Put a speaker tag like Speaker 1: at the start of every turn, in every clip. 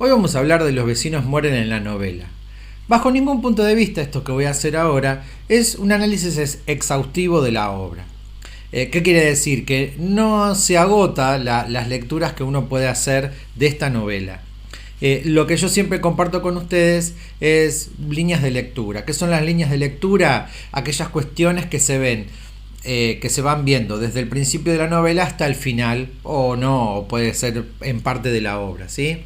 Speaker 1: Hoy vamos a hablar de Los vecinos mueren en la novela. Bajo ningún punto de vista, esto que voy a hacer ahora es un análisis exhaustivo de la obra. ¿Qué quiere decir? Que no se agota las lecturas que uno puede hacer de esta novela. Lo que yo siempre comparto con ustedes es líneas de lectura. ¿Qué son las líneas de lectura? Aquellas cuestiones que se ven, que se van viendo desde el principio de la novela hasta el final, o no, o puede ser en parte de la obra, ¿sí?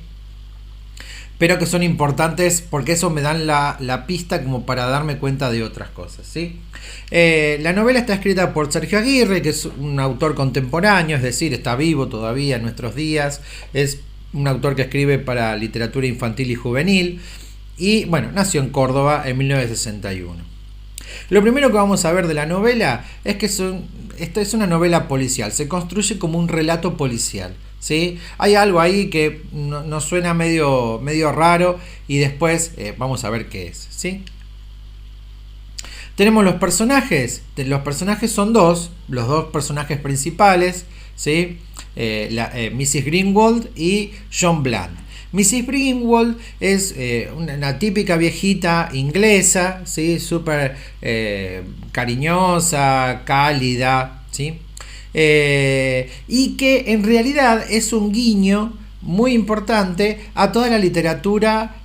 Speaker 1: Pero que son importantes porque eso me dan la pista como para darme cuenta de otras cosas, ¿sí? La novela está escrita por Sergio Aguirre, que es un autor contemporáneo, es decir, está vivo todavía en nuestros días, es un autor que escribe para literatura infantil y juvenil, y bueno, nació en Córdoba en 1961. Lo primero que vamos a ver de la novela es que esto es una novela policial, se construye como un relato policial, ¿sí? Hay algo ahí que nos suena medio raro y después vamos a ver qué es, ¿sí? Tenemos los personajes son los dos personajes principales, ¿sí? Mrs. Greenwald y John Bland. Mrs. Greenwald es una típica viejita inglesa, ¿sí? Súper cariñosa, cálida, ¿sí? Y que en realidad es un guiño muy importante a toda la literatura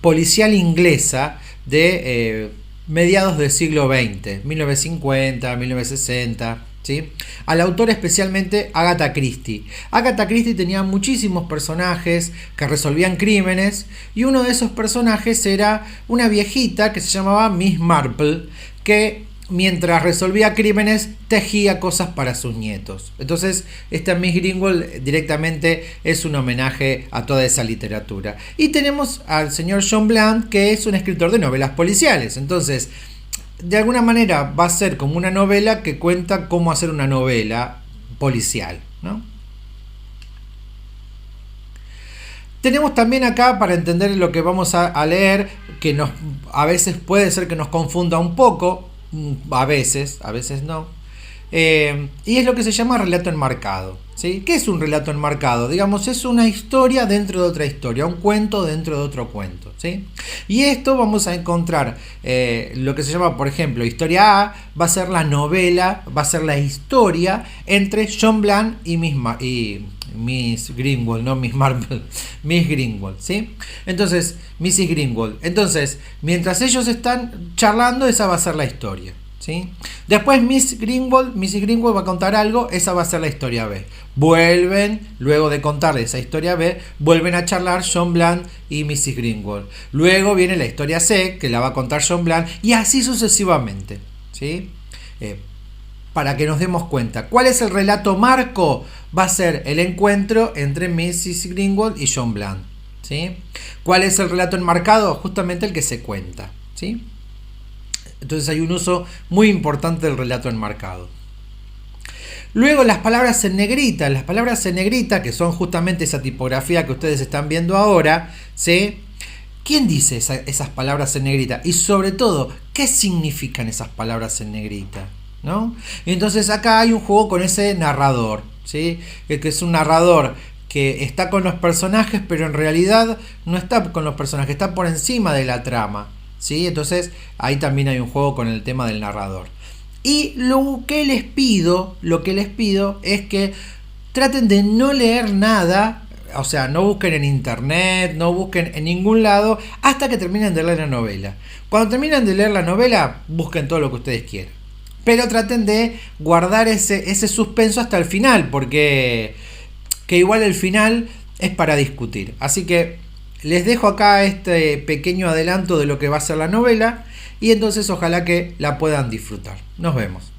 Speaker 1: policial inglesa de mediados del siglo XX, 1950, 1960. ¿Sí? Al autor especialmente Agatha Christie. Agatha Christie tenía muchísimos personajes que resolvían crímenes y uno de esos personajes era una viejita que se llamaba Miss Marple, que mientras resolvía crímenes tejía cosas para sus nietos. Entonces esta Miss Greenwald directamente es un homenaje a toda esa literatura. Y tenemos al señor John Bland, que es un escritor de novelas policiales. Entonces de alguna manera va a ser como una novela que cuenta cómo hacer una novela policial, ¿no? Tenemos también acá, para entender lo que vamos a leer, que a veces puede ser que nos confunda un poco, a veces no, y es lo que se llama relato enmarcado, ¿sí? ¿Qué es un relato enmarcado? Digamos, es una historia dentro de otra historia, un cuento dentro de otro cuento, ¿sí? Y esto vamos a encontrar lo que se llama, por ejemplo, historia A va a ser la novela, va a ser la historia entre John Bland y Miss Greenwald, no Miss Marple, Miss Greenwald, ¿sí? Entonces, Mrs. Greenwald. Entonces, mientras ellos están charlando, esa va a ser la historia, ¿sí? Después Mrs. Greenwald va a contar algo, esa va a ser la historia B. Vuelven, luego de contarle esa historia B, vuelven a charlar John Bland y Mrs. Greenwald. Luego viene la historia C, que la va a contar John Bland, y así sucesivamente, ¿sí? Para que nos demos cuenta. ¿Cuál es el relato marco? Va a ser el encuentro entre Mrs. Greenwald y John Bland, ¿sí? ¿Cuál es el relato enmarcado? Justamente el que se cuenta, ¿sí? Entonces hay un uso muy importante del relato enmarcado. Luego las palabras en negrita, que son justamente esa tipografía que ustedes están viendo ahora, ¿sí? ¿Quién dice esas palabras en negrita? Y sobre todo, ¿qué significan esas palabras en negrita? ¿No? Entonces acá hay un juego con ese narrador, ¿sí? Que es un narrador que está con los personajes, pero en realidad no está con los personajes, está por encima de la trama, ¿sí? Entonces ahí también hay un juego con el tema del narrador. Y lo que les pido es que traten de no leer nada, o sea, no busquen en internet, no busquen en ningún lado hasta que terminen de leer la novela. Cuando terminen de leer la novela, busquen todo lo que ustedes quieran. Pero traten de guardar ese suspenso hasta el final, porque que igual el final es para discutir. Así que les dejo acá este pequeño adelanto de lo que va a ser la novela y entonces ojalá que la puedan disfrutar. Nos vemos.